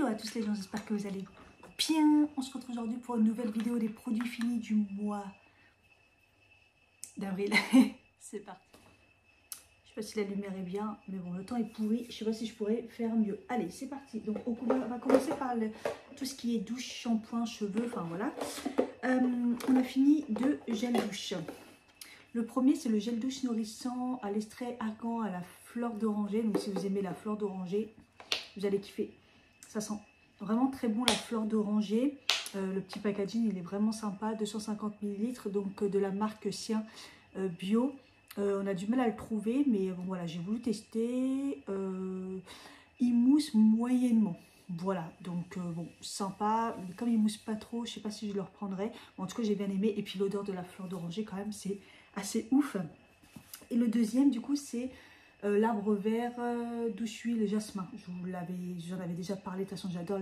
Hello à tous les gens, j'espère que vous allez bien. On se retrouve aujourd'hui pour une nouvelle vidéo des produits finis du mois d'avril. C'est parti. Je sais pas si la lumière est bien, mais bon, le temps est pourri. Je sais pas si je pourrais faire mieux. Allez, c'est parti. Donc on va commencer par tout ce qui est douche, shampoing, cheveux, enfin voilà. On a fini de gel douche. Le premier, c'est le gel douche nourrissant à l'extrait argan à la fleur d'oranger. Donc si vous aimez la fleur d'oranger, vous allez kiffer. Ça sent vraiment très bon la fleur d'oranger. Le petit packaging, il est vraiment sympa. 250 ml, donc de la marque Sien Bio. On a du mal à le trouver, mais bon voilà, j'ai voulu tester. Il mousse moyennement. Voilà, donc bon, sympa. Mais comme il mousse pas trop, je sais pas si je le reprendrai. En tout cas, j'ai bien aimé. Et puis l'odeur de la fleur d'oranger, quand même, c'est assez ouf. Et le deuxième, du coup, c'est l'arbre vert, douche huile, jasmin. J'en avais déjà parlé. De toute façon, j'adore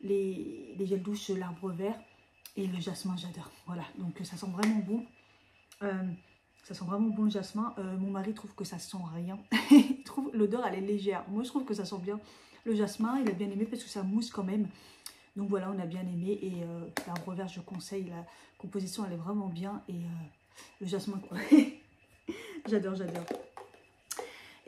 les gels douche, l'arbre vert et le jasmin, j'adore. Voilà, donc ça sent vraiment bon. Ça sent vraiment bon le jasmin. Mon mari trouve que ça sent rien. Il trouve l'odeur, elle est légère. Moi, je trouve que ça sent bien le jasmin. Il a bien aimé parce que ça mousse quand même. Donc voilà, on a bien aimé. Et l'arbre vert, je conseille. La composition, elle est vraiment bien. Et le jasmin, quoi. J'adore, j'adore.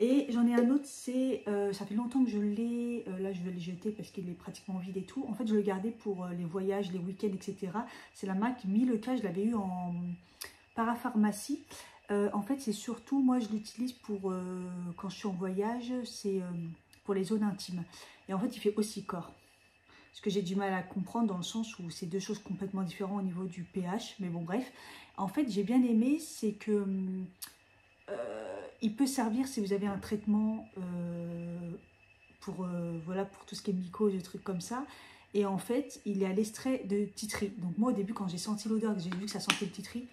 Et j'en ai un autre, c'est, ça fait longtemps que je l'ai, là je vais le jeter parce qu'il est pratiquement vide et tout. En fait, je le gardais pour les voyages, les week-ends, etc. C'est la marque Milka, je l'avais eu en parapharmacie. En fait, c'est surtout, moi je l'utilise pour, quand je suis en voyage, c'est pour les zones intimes. Et en fait, il fait aussi corps. Ce que j'ai du mal à comprendre dans le sens où c'est deux choses complètement différentes au niveau du pH. Mais bon, bref. En fait, j'ai bien aimé, c'est que... il peut servir si vous avez un traitement pour, voilà, pour tout ce qui est mycose, des trucs comme ça. Et en fait, il est à l'extrait de titri. Donc moi, au début, quand j'ai senti l'odeur, que j'ai vu que ça sentait le titri,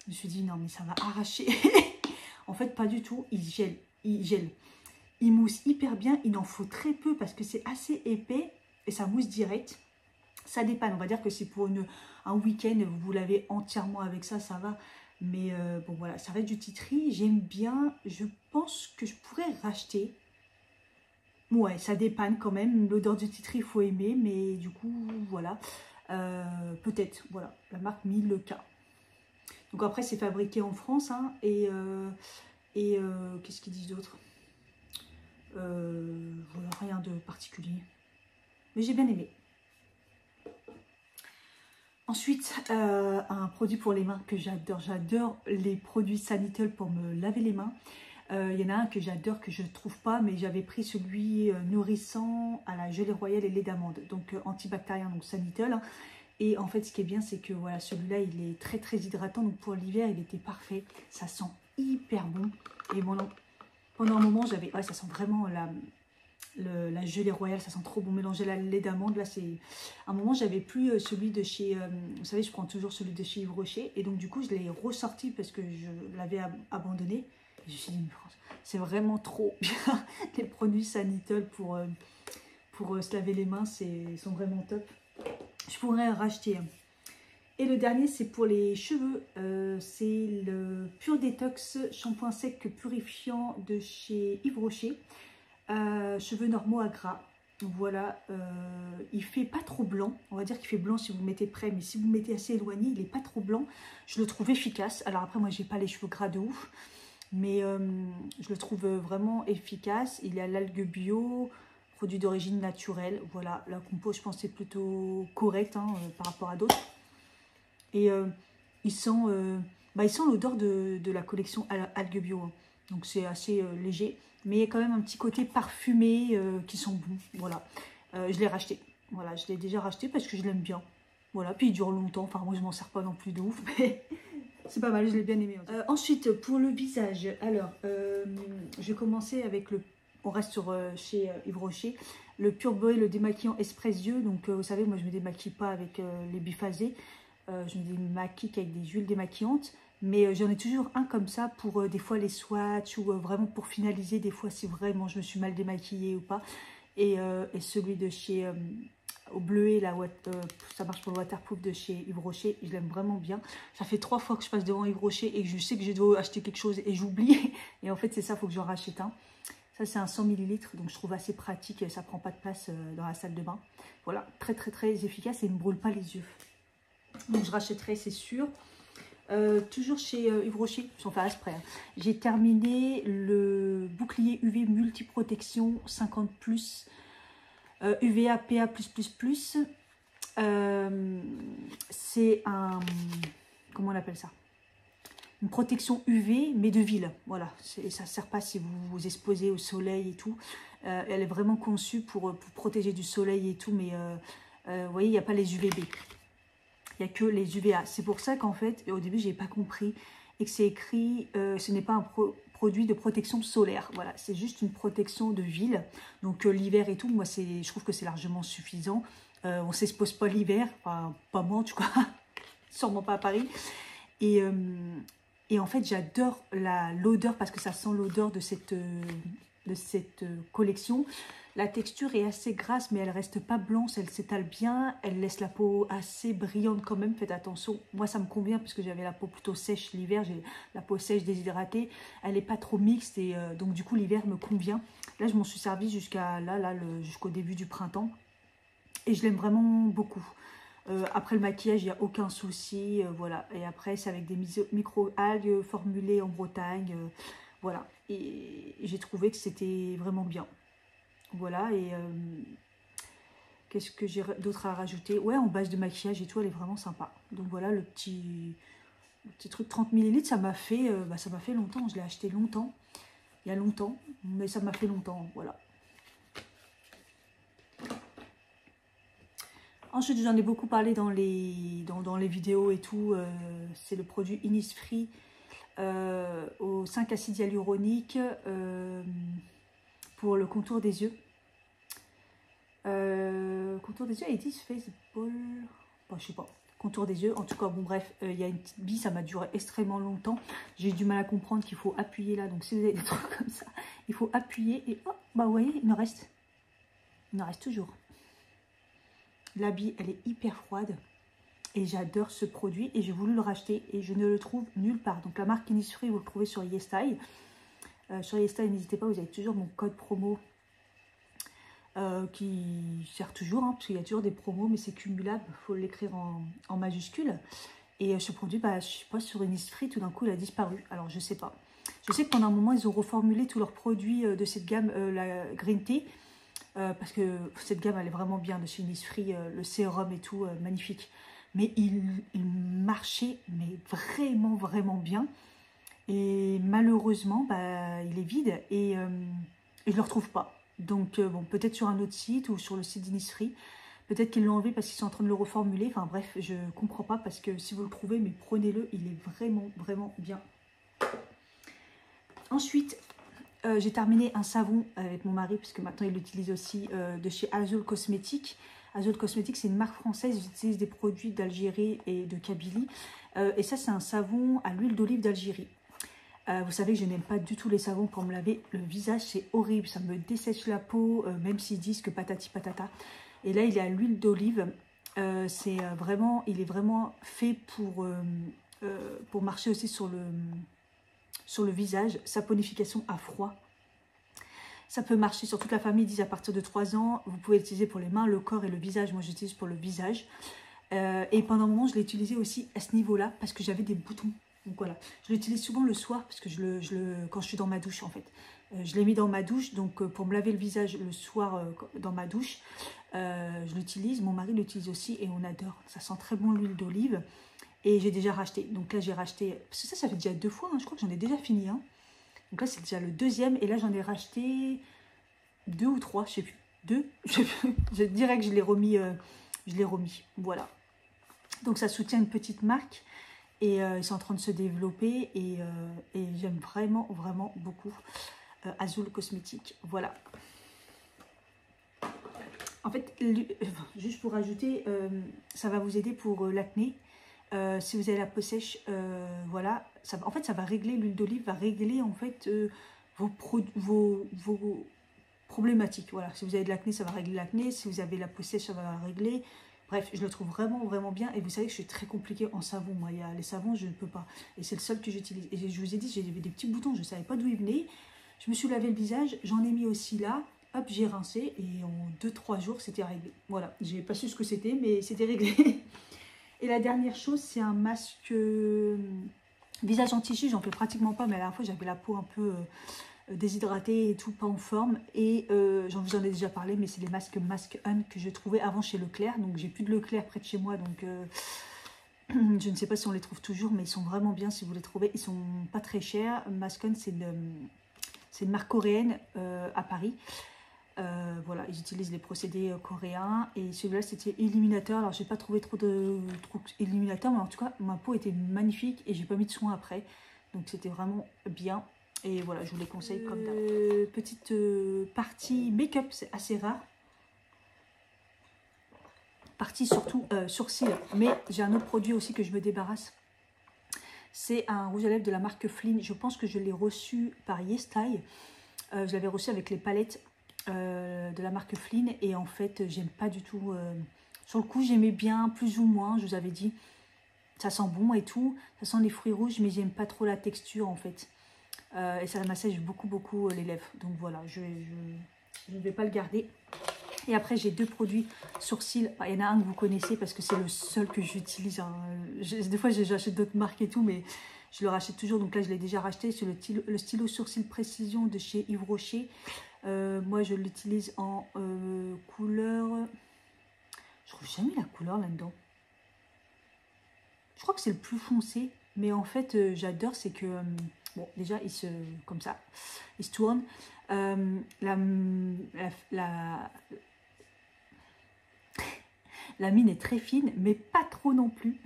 je me suis dit, non, mais ça va arracher. En fait, pas du tout. Il gèle. Il gèle. Il mousse hyper bien. Il en faut très peu parce que c'est assez épais et ça mousse direct. Ça dépanne. On va dire que c'est pour un week-end, vous l'avez entièrement avec ça, ça va. Mais bon voilà, ça reste du titri, j'aime bien, je pense que je pourrais racheter. Ouais, ça dépanne quand même, l'odeur du titri, il faut aimer, mais du coup, voilà. Peut-être, voilà, la marque Milka. Donc après, c'est fabriqué en France, hein, et qu'est-ce qu'ils disent d'autre? Voilà, rien de particulier. Mais j'ai bien aimé. Ensuite, un produit pour les mains que j'adore. J'adore les produits Sanital pour me laver les mains. Il y en a un que j'adore, que je ne trouve pas, mais j'avais pris celui nourrissant à la gelée royale et lait d'amande. Donc antibactérien, donc Sanital. Hein. Et en fait, ce qui est bien, c'est que voilà, celui-là, il est très très hydratant. Donc pour l'hiver, il était parfait. Ça sent hyper bon. Et bon, pendant un moment, j'avais... Ouais, ça sent vraiment la gelée royale, ça sent trop bon. Mélanger la lait d'amande, là c'est... À un moment, j'avais plus celui de chez... vous savez, je prends toujours celui de chez Yves Rocher. Et donc, du coup, je l'ai ressorti parce que je l'avais abandonné. Et je me suis dit, mais c'est vraiment trop bien. Les produits Sanital pour se laver les mains, sont vraiment top. Je pourrais en racheter un. Et le dernier, c'est pour les cheveux. C'est le Pure Détox shampoing sec purifiant de chez Yves Rocher. Cheveux normaux à gras. Voilà, il fait pas trop blanc. On va dire qu'il fait blanc si vous le mettez près, mais si vous le mettez assez éloigné, il est pas trop blanc. Je le trouve efficace. Alors après, moi, j'ai pas les cheveux gras de ouf, mais je le trouve vraiment efficace. Il est à l'algue bio, produit d'origine naturelle. Voilà, la compo, je pense, c'est plutôt correct hein, par rapport à d'autres. Et il sent l'odeur de la collection algue bio. Hein. Donc c'est assez léger. Mais il y a quand même un petit côté parfumé qui sent bon. Voilà. Je l'ai racheté. Voilà, je l'ai déjà racheté parce que je l'aime bien. Voilà, puis il dure longtemps. Enfin, moi, je m'en sers pas non plus de ouf. Mais c'est pas mal, je l'ai bien aimé. Ensuite, pour le visage. Alors, je vais commencer avec le... On reste sur chez Yves Rocher. Le Pure Boy, le démaquillant Express Yeux. Donc, vous savez, moi, je ne me démaquille pas avec les biphasés. Je me démaquille avec des huiles démaquillantes. Mais j'en ai toujours un comme ça pour des fois les swatchs ou vraiment pour finaliser des fois si vraiment je me suis mal démaquillée ou pas. Et celui de chez au bleuet, là, ça marche pour le waterproof de chez Yves Rocher, je l'aime vraiment bien. Ça fait 3 fois que je passe devant Yves Rocher et que je sais que je dois acheter quelque chose et j'oublie. Et en fait c'est ça, il faut que j'en rachète un. Ça, c'est un 100 ml, donc je trouve assez pratique. Ça prend pas de place dans la salle de bain. Voilà, très, très, très efficace et il ne me brûle pas les yeux. Donc, je rachèterai, c'est sûr. Toujours chez Yves Rocher, sans faire exprès. Hein. J'ai terminé le bouclier UV multiprotection 50+, UVA PA+++. C'est un... Comment on appelle ça? Une protection UV, mais de ville. Voilà, ça ne sert pas si vous vous exposez au soleil et tout. Elle est vraiment conçue pour protéger du soleil et tout, mais vous voyez, il n'y a pas les UVB. Il n'y a que les UVA. C'est pour ça qu'en fait, au début, je n'ai pas compris et que c'est écrit, ce n'est pas un produit de protection solaire. Voilà, c'est juste une protection de ville. Donc, l'hiver et tout, moi, je trouve que c'est largement suffisant. On ne s'expose pas l'hiver, enfin, pas moi en tout cas, sûrement pas à Paris. Et en fait, j'adore l'odeur parce que ça sent l'odeur de cette collection. La texture est assez grasse, mais elle reste pas blanche, elle s'étale bien, elle laisse la peau assez brillante quand même, faites attention. Moi, ça me convient parce que j'avais la peau plutôt sèche l'hiver, j'ai la peau sèche déshydratée, elle n'est pas trop mixte et donc du coup l'hiver me convient. Là, je m'en suis servie jusqu'à jusqu'au début du printemps et je l'aime vraiment beaucoup. Après le maquillage, il n'y a aucun souci, voilà. Et après, c'est avec des micro-algues formulées en Bretagne, voilà. Et j'ai trouvé que c'était vraiment bien. Voilà, et qu'est-ce que j'ai d'autre à rajouter? Ouais, en base de maquillage et tout, elle est vraiment sympa. Donc voilà, le petit truc 30 ml, ça m'a fait longtemps. Je l'ai acheté longtemps, il y a longtemps, mais ça m'a fait longtemps, voilà. Ensuite, j'en ai beaucoup parlé dans les vidéos et tout. C'est le produit Innisfree au 5 acide hyaluronique pour le contour des yeux. Contour des yeux, ils disent face ball. Bon, je sais pas. Contour des yeux. En tout cas, bon, bref, il y a une petite bille, ça m'a duré extrêmement longtemps. J'ai eu du mal à comprendre qu'il faut appuyer là. Donc, si vous avez des trucs comme ça, il faut appuyer et hop, bah, vous voyez, il en reste toujours. La bille, elle est hyper froide. Et j'adore ce produit et j'ai voulu le racheter et je ne le trouve nulle part. Donc, la marque Innisfree, vous le trouvez sur YesStyle. Sur YesStyle, n'hésitez pas, vous avez toujours mon code promo. Qui sert toujours, hein, parce qu'il y a toujours des promos, mais c'est cumulable, il faut l'écrire en majuscule. Et ce produit, bah, je sais pas, sur Innisfree, tout d'un coup, il a disparu. Alors, je sais pas. Je sais que pendant un moment, ils ont reformulé tous leurs produits de cette gamme, la Green Tea, parce que cette gamme, elle est vraiment bien de chez Innisfree, le sérum et tout, magnifique. Mais il marchait, mais vraiment, vraiment bien. Et malheureusement, bah, il est vide et je ne le retrouve pas. Donc, bon, peut-être sur un autre site ou sur le site d'Innisfree. Peut-être qu'ils l'ont enlevé parce qu'ils sont en train de le reformuler. Enfin, bref, je ne comprends pas parce que si vous le trouvez, mais prenez-le. Il est vraiment, vraiment bien. Ensuite, j'ai terminé un savon avec mon mari puisque maintenant, il l'utilise aussi de chez Azul Cosmétiques. Azul Cosmétiques, c'est une marque française. Ils utilisent des produits d'Algérie et de Kabylie. Et ça, c'est un savon à l'huile d'olive d'Algérie. Vous savez que je n'aime pas du tout les savons pour me laver le visage, c'est horrible, ça me dessèche la peau, même s'ils disent que patati patata. Et là, il est à l'huile d'olive, il est vraiment fait pour marcher aussi sur le visage, saponification à froid. Ça peut marcher sur toute la famille, ils disent à partir de 3 ans, vous pouvez l'utiliser pour les mains, le corps et le visage, moi j'utilise pour le visage. Et pendant un moment, je l'ai utilisé aussi à ce niveau-là, parce que j'avais des boutons. Donc voilà, je l'utilise souvent le soir parce que quand je suis dans ma douche en fait. Je l'ai mis dans ma douche, donc pour me laver le visage le soir dans ma douche, je l'utilise. Mon mari l'utilise aussi et on adore. Ça sent très bon l'huile d'olive et j'ai déjà racheté. Donc là j'ai racheté, parce que ça fait déjà 2 fois, hein, je crois que j'en ai déjà fini. Hein. Donc là c'est déjà le 2e et là j'en ai racheté 2 ou 3, je sais plus. 2, je dirais que je l'ai remis, voilà. Donc ça soutient une petite marque. Et ils sont en train de se développer et j'aime vraiment, vraiment beaucoup Azul Cosmétiques. Voilà. En fait, juste pour ajouter, ça va vous aider pour l'acné. Si vous avez la peau sèche, voilà. En fait, ça va régler, l'huile d'olive va régler en fait vos problématiques. Voilà. Si vous avez de l'acné, ça va régler l'acné. Si vous avez la peau sèche, ça va régler. Bref, je le trouve vraiment, vraiment bien. Et vous savez que je suis très compliquée en savon. Moi, les savons, je ne peux pas. Et c'est le seul que j'utilise. Et je vous ai dit, j'ai des petits boutons. Je ne savais pas d'où ils venaient. Je me suis lavé le visage, j'en ai mis aussi là. Hop, j'ai rincé et en 2-3 jours, c'était réglé. Voilà, j'ai pas su ce que c'était, mais c'était réglé. Et la dernière chose, c'est un masque visage en tissu. J'en fais pratiquement pas, mais à la dernière fois, j'avais la peau un peu déshydratée et tout, pas en forme. Et j'en vous en ai déjà parlé, mais c'est les masques Mask Un que je trouvais avant chez Leclerc. Donc, j'ai plus de Leclerc près de chez moi, donc je ne sais pas si on les trouve toujours, mais ils sont vraiment bien si vous les trouvez. Ils sont pas très chers. Mask Un, c'est une marque coréenne à Paris. Voilà, ils utilisent les procédés coréens et celui-là c'était illuminateur. Alors j'ai pas trouvé trop de trucs illuminateurs, mais en tout cas ma peau était magnifique et j'ai pas mis de soin après, donc c'était vraiment bien. Et voilà, je vous les conseille comme d'hab. Petite partie make-up, c'est assez rare. Partie surtout sourcils, mais j'ai un autre produit aussi que je me débarrasse. C'est un rouge à lèvres de la marque Flynn. Je pense que je l'ai reçu par YesStyle. Je l'avais reçu avec les palettes de la marque Flynn et en fait j'aime pas du tout. Sur le coup j'aimais bien plus ou moins, je vous avais dit ça sent bon et tout, ça sent les fruits rouges, mais j'aime pas trop la texture en fait, et ça massage beaucoup les lèvres, donc voilà, je ne vais pas le garder. Et après j'ai deux produits sourcils. Il y en a un que vous connaissez parce que c'est le seul que j'utilise, hein. Des fois j'achète d'autres marques et tout, mais je le rachète toujours, donc là je l'ai déjà racheté. C'est le stylo sourcil précision de chez Yves Rocher. Moi je l'utilise en couleur, je trouve jamais la couleur là-dedans, je crois que c'est le plus foncé, mais en fait j'adore, c'est que bon, déjà il se, comme ça il se tourne, la mine est très fine mais pas trop non plus.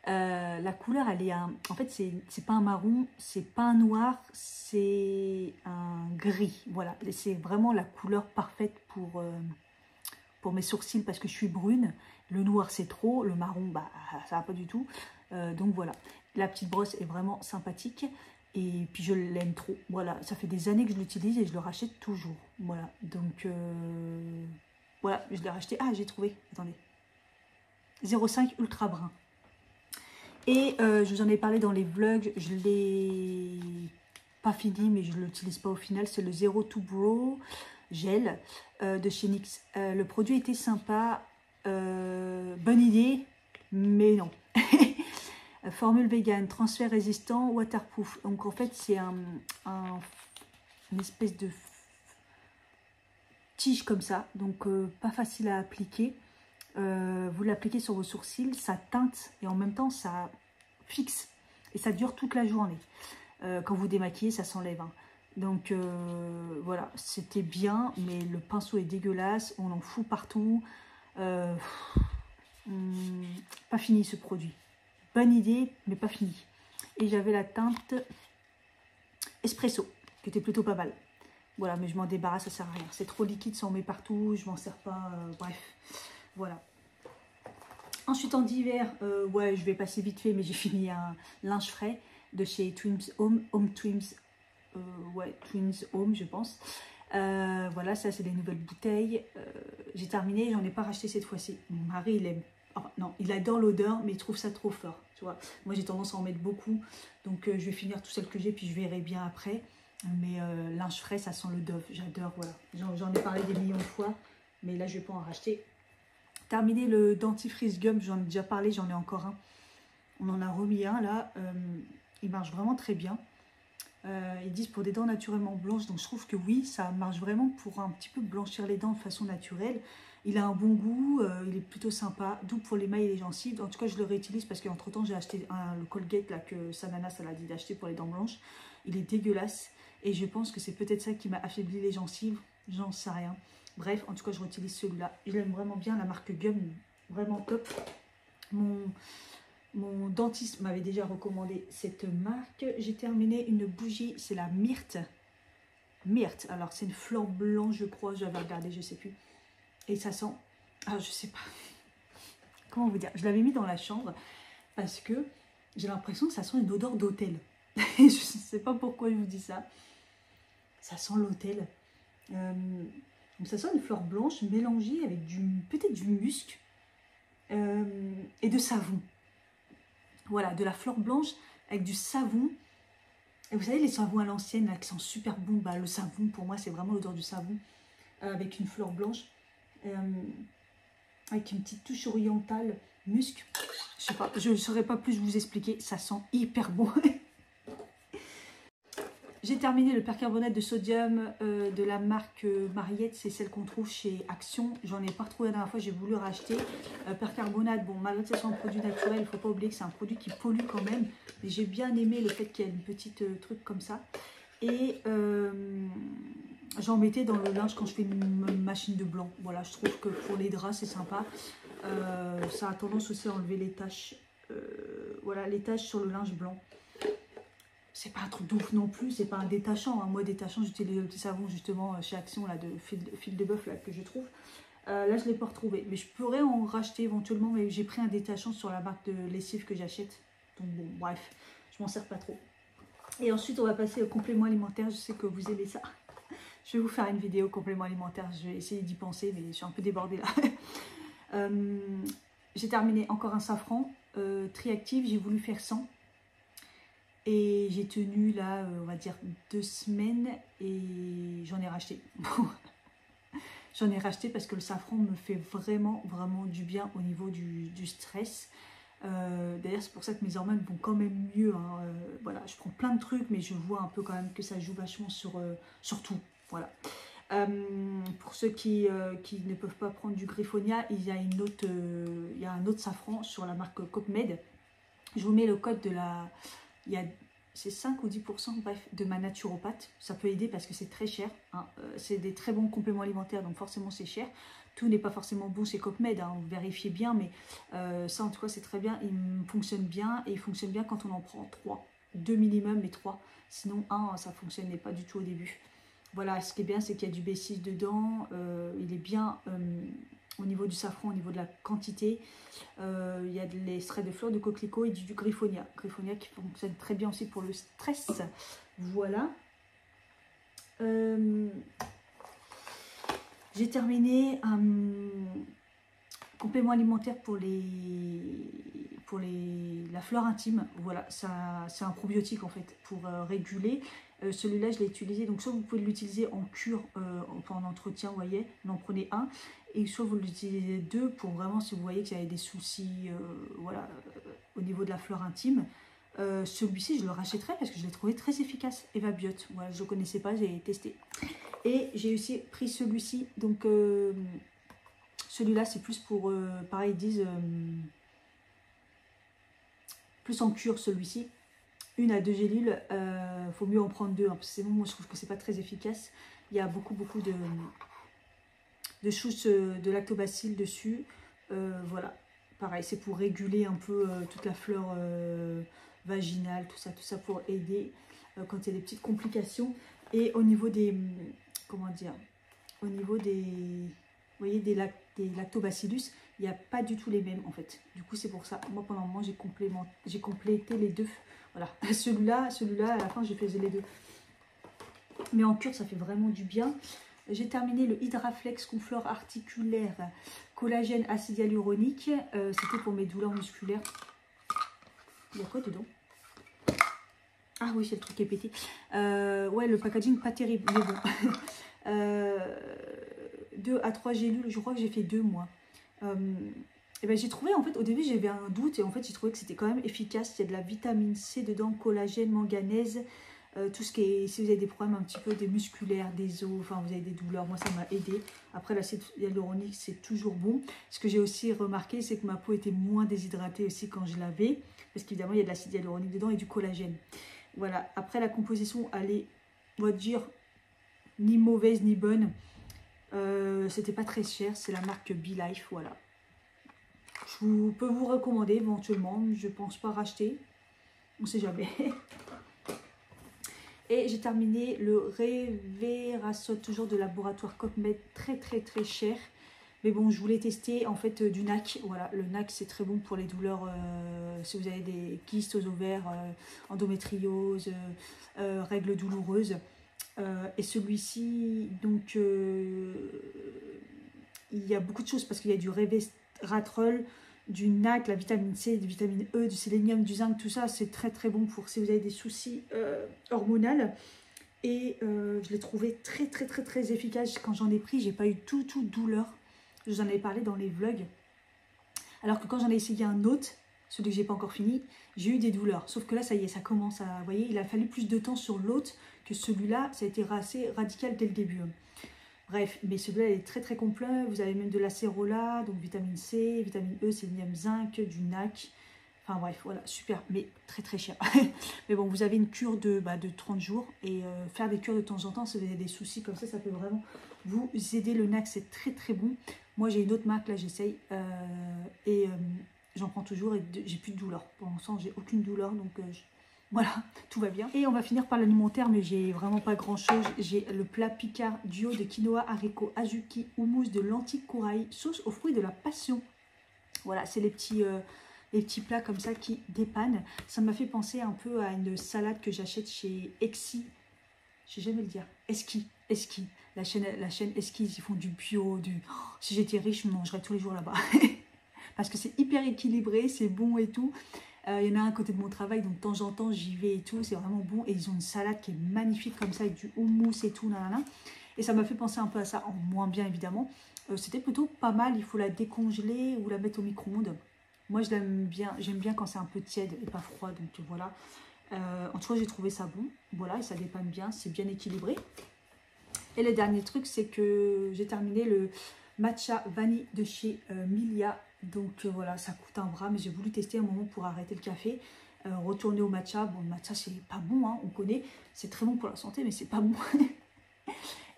La couleur elle est en fait c'est pas un marron, c'est pas un noir, c'est un gris, voilà, c'est vraiment la couleur parfaite pour mes sourcils parce que je suis brune. Le noir c'est trop, le marron bah ça va pas du tout, donc voilà, la petite brosse est vraiment sympathique et puis je l'aime trop, voilà, ça fait des années que je l'utilise et je le rachète toujours, voilà, donc voilà, je l'ai racheté, ah j'ai trouvé, attendez, 05 ultra brun. Et je vous en ai parlé dans les vlogs, je ne l'ai pas fini, mais je ne l'utilise pas au final. C'est le Zero to Brow Gel de chez NYX. Le produit était sympa, bonne idée, mais non. Formule vegan, transfert résistant, waterproof. Donc en fait, c'est une espèce de tige comme ça, donc pas facile à appliquer. Vous l'appliquez sur vos sourcils, ça teinte et en même temps ça fixe et ça dure toute la journée. Quand vous démaquillez, ça s'enlève, hein. Donc voilà, c'était bien, mais le pinceau est dégueulasse, on en fout partout. Pas fini ce produit. Bonne idée, mais pas fini. Et j'avais la teinte espresso, qui était plutôt pas mal. Voilà, mais je m'en débarrasse, ça sert à rien. C'est trop liquide, ça en met partout, je m'en sers pas, bref. Voilà. Ensuite en d'hiver, ouais, je vais passer vite fait, mais j'ai fini un linge frais de chez Twins Home Twins, ouais, Twins Home, je pense. Voilà, ça c'est des nouvelles bouteilles. J'ai terminé, j'en ai pas racheté cette fois-ci. Mon mari, il aime, oh, non, il adore l'odeur, mais il trouve ça trop fort. Tu vois, moi j'ai tendance à en mettre beaucoup, donc je vais finir tout celle que j'ai, puis je verrai bien après. Mais linge frais, ça sent le Dove, j'adore, voilà. J'en ai parlé des millions de fois, mais là je vais pas en racheter. Terminé le dentifrice gum, j'en ai déjà parlé, j'en ai encore un. On en a remis un là, il marche vraiment très bien. Ils disent pour des dents naturellement blanches, donc je trouve que oui, ça marche vraiment pour un petit peu blanchir les dents de façon naturelle. Il a un bon goût, il est plutôt sympa, doux pour les mailles et les gencives. En tout cas, je le réutilise parce qu'entre temps, j'ai acheté le Colgate là, que Sananas elle a dit d'acheter pour les dents blanches. Il est dégueulasse et je pense que c'est peut-être ça qui m'a affaibli les gencives, j'en sais rien. Bref, en tout cas, je réutilise celui-là. Je l'aime vraiment bien, la marque Gum, vraiment top. Mon dentiste m'avait déjà recommandé cette marque. J'ai terminé une bougie, c'est la Myrte. Myrte, alors c'est une fleur blanche, je crois, j'avais regardé, je sais plus. Et ça sent, ah je sais pas, comment vous dire, je l'avais mis dans la chambre parce que j'ai l'impression que ça sent une odeur d'hôtel. Je sais pas pourquoi je vous dis ça. Ça sent l'hôtel. Donc ça sent une fleur blanche mélangée avec peut-être du musc et de savon. Voilà, de la fleur blanche avec du savon. Et vous savez, les savons à l'ancienne, là, qui sont super bons, bah, le savon, pour moi, c'est vraiment l'odeur du savon, avec une fleur blanche, avec une petite touche orientale, musc. Je sais pas, je ne saurais pas plus vous expliquer, ça sent hyper bon. J'ai terminé le percarbonate de sodium de la marque Mariette, c'est celle qu'on trouve chez Action. J'en ai pas retrouvé la dernière fois, j'ai voulu racheter. Percarbonate, bon, malgré que ce soit un produit naturel, il ne faut pas oublier que c'est un produit qui pollue quand même. Mais j'ai bien aimé le fait qu'il y ait une petite truc comme ça. Et j'en mettais dans le linge quand je fais une machine de blanc. Voilà, je trouve que pour les draps, c'est sympa. Ça a tendance aussi à enlever les taches. Voilà, les taches sur le linge blanc. C'est pas un truc de ouf non plus, c'est pas un détachant. Hein. Moi, détachant, j'utilise le petit savon justement chez Action là, de fil de bœuf là, que je trouve. Là, je ne l'ai pas retrouvé. Mais je pourrais en racheter éventuellement, mais j'ai pris un détachant sur la marque de lessive que j'achète. Donc bon, bref, je m'en sers pas trop. Et ensuite, on va passer au complément alimentaire. Je sais que vous aimez ça. Je vais vous faire une vidéo complément alimentaire. Je vais essayer d'y penser, mais je suis un peu débordée là. J'ai terminé encore un safran Triactive. J'ai voulu faire 100. Et j'ai tenu là, on va dire 2 semaines et j'en ai racheté. J'en ai racheté parce que le safran me fait vraiment du bien au niveau du stress. D'ailleurs, c'est pour ça que mes hormones vont quand même mieux. Hein. Voilà, je prends plein de trucs, mais je vois un peu quand même que ça joue vachement sur tout. Voilà. Pour ceux qui ne peuvent pas prendre du Griffonia, il y a un autre safran sur la marque Copmed. Je vous mets le code de la... C'est 5 ou 10%, bref, de ma naturopathe. Ça peut aider parce que c'est très cher. Hein. C'est des très bons compléments alimentaires, donc forcément c'est cher. Tout n'est pas forcément bon chez Copmed, hein, vérifiez bien, mais ça en tout cas c'est très bien. Il fonctionne bien et il fonctionne bien quand on en prend 3. 2 minimum, mais 3. Sinon 1, ça ne fonctionnait pas du tout au début. Voilà, ce qui est bien, c'est qu'il y a du B6 dedans. Il est bien... au niveau du safran, au niveau de la quantité, il y a des extraits de fleurs de coquelicot et du Griffonia. Griffonia qui fonctionne très bien aussi pour le stress. Voilà. J'ai terminé un complément alimentaire pour la flore intime. Voilà, c'est un probiotique en fait pour réguler. Celui-là, je l'ai utilisé. Donc, soit vous pouvez l'utiliser en cure, en entretien, vous voyez, vous en prenez un. Et soit vous l'utilisez 2 pour vraiment, si vous voyez que vous avez des soucis voilà, au niveau de la flore intime. Celui-ci, je le rachèterai parce que je l'ai trouvé très efficace. Evabiote, voilà, je ne le connaissais pas, j'ai testé. Et j'ai aussi pris celui-ci. Donc, celui-là, c'est plus pour, pareil, ils disent, plus en cure celui-ci. 1 à 2 gélules, faut mieux en prendre 2. Hein, parce que moi, je trouve que c'est pas très efficace. Il y a beaucoup de choux de lactobacilles dessus. Voilà, pareil, c'est pour réguler un peu toute la flore vaginale, tout ça pour aider quand il y a des petites complications. Et au niveau des, comment dire, au niveau des, vous voyez, des lactobacillus, il n'y a pas du tout les mêmes en fait. Du coup, c'est pour ça. Moi, pendant un moment, j'ai complété les 2. Voilà, celui-là, à la fin, j'ai fait les 2. Mais en cure, ça fait vraiment du bien. J'ai terminé le Hydraflex Conflore articulaire collagène acide hyaluronique. C'était pour mes douleurs musculaires. Il y a quoi dedans? Ah oui, c'est le truc qui est pété. Ouais, le packaging pas terrible, mais bon. 2 à 3 gélules, je crois que j'ai fait 2 moi. Et ben, j'ai trouvé, en fait, au début j'avais un doute et en fait j'ai trouvé que c'était quand même efficace. Il y a de la vitamine C dedans, collagène, manganèse, tout ce qui est, si vous avez des problèmes un petit peu des musculaires, des os, enfin vous avez des douleurs, moi ça m'a aidé. Après l'acide hyaluronique c'est toujours bon. Ce que j'ai aussi remarqué c'est que ma peau était moins déshydratée aussi quand je lavais, parce qu'évidemment il y a de l'acide hyaluronique dedans et du collagène. Voilà, après la composition elle est, on va dire, ni mauvaise ni bonne. C'était pas très cher, c'est la marque Be Life, voilà. Je peux vous recommander éventuellement, je pense pas racheter, on sait jamais. Et j'ai terminé le Reverasol, toujours de laboratoire Copmed, très cher. Mais bon, je voulais tester en fait du NAC. Voilà, le NAC c'est très bon pour les douleurs, si vous avez des kystes aux ovaires, endométriose, règles douloureuses. Et celui-ci, donc, il y a beaucoup de choses parce qu'il y a du Resveratrol, du NAC, la vitamine C, du vitamine E, du sélénium, du zinc, tout ça, c'est très très bon pour si vous avez des soucis hormonaux. Et je l'ai trouvé très efficace. Quand j'en ai pris, j'ai pas eu tout douleur. Je vous en avais parlé dans les vlogs. Alors que quand j'en ai essayé un autre, celui que j'ai pas encore fini, j'ai eu des douleurs. Sauf que là, ça y est, ça commence à... Vous voyez, il a fallu plus de temps sur l'autre que celui-là. Ça a été assez radical dès le début. Bref, mais celui-là est très complet. Vous avez même de l'acérola, donc vitamine C, vitamine E, sélénium, zinc, du NAC. Enfin bref, voilà, super, mais très cher. Mais bon, vous avez une cure de 30 jours et faire des cures de temps en temps, si vous avez des soucis comme ça peut vraiment vous aider. Le NAC, c'est très bon. Moi, j'ai une autre marque, là, j'essaye et j'en prends toujours et j'ai plus de douleur. Pour l'instant, j'ai aucune douleur, donc voilà, tout va bien. Et on va finir par l'alimentaire, mais j'ai vraiment pas grand-chose. J'ai le plat Picard duo de quinoa, haricots, azuki, houmous de lentilles corail, sauce aux fruits de la passion. Voilà, c'est les petits plats comme ça qui dépannent. Ça m'a fait penser un peu à une salade que j'achète chez Exi. Je sais jamais le dire. Eski. La chaîne Eski, ils font du bio. Si j'étais riche, je mangerais tous les jours là-bas. Parce que c'est hyper équilibré, c'est bon et tout. Il y en a un à côté de mon travail, donc de temps en temps, j'y vais et tout. C'est vraiment bon. Et ils ont une salade qui est magnifique comme ça, avec du houmous et tout. Nanana. Et ça m'a fait penser un peu à ça, en moins bien évidemment. C'était plutôt pas mal. Il faut la décongeler ou la mettre au micro-ondes. Moi, je l'aime bien. J'aime bien quand c'est un peu tiède et pas froid. Donc voilà. En tout cas, j'ai trouvé ça bon. Voilà, et ça dépanne bien. C'est bien équilibré. Et le dernier truc, c'est que j'ai terminé le matcha vanille de chez Milia. Donc voilà, ça coûte un bras. Mais j'ai voulu tester un moment pour arrêter le café. Retourner au matcha. Bon, le matcha, c'est pas bon. Hein, on connaît. C'est très bon pour la santé, mais c'est pas bon.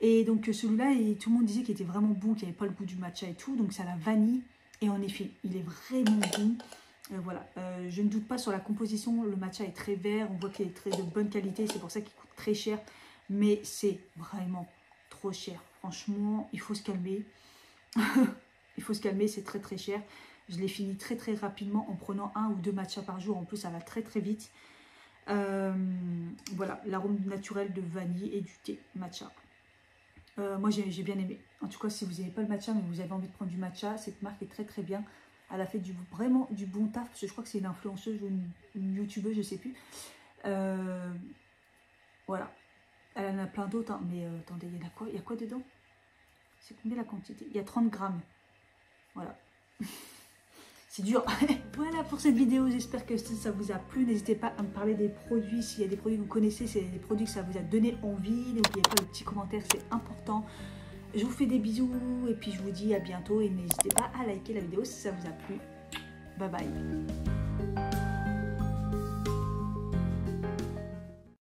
Et donc celui-là, tout le monde disait qu'il était vraiment bon, qu'il n'y avait pas le goût du matcha et tout. Donc c'est à la vanille. Et en effet, il est vraiment bon. Voilà, je ne doute pas sur la composition. Le matcha est très vert. On voit qu'il est très de bonne qualité. C'est pour ça qu'il coûte très cher. Mais c'est vraiment trop cher. Franchement, il faut se calmer. Il faut se calmer, c'est très cher. Je l'ai fini très rapidement en prenant 1 ou 2 matchas par jour. En plus, ça va très vite. Voilà, l'arôme naturel de vanille et du thé matcha. Moi, j'ai bien aimé. En tout cas, si vous n'avez pas le matcha, mais vous avez envie de prendre du matcha, cette marque est très bien. Elle a fait vraiment du bon taf. Parce que je crois que c'est une influenceuse ou une youtubeuse, je ne sais plus. Voilà. Elle en a plein d'autres. Hein, mais attendez, il y a quoi dedans? C'est combien la quantité? Il y a 30 grammes. Voilà. C'est dur. Voilà pour cette vidéo. J'espère que ça vous a plu. N'hésitez pas à me parler des produits. S'il y a des produits que vous connaissez, s'il y a des produits que ça vous a donné envie. N'oubliez pas le petit commentaire, c'est important. Je vous fais des bisous et puis je vous dis à bientôt. Et n'hésitez pas à liker la vidéo si ça vous a plu. Bye bye.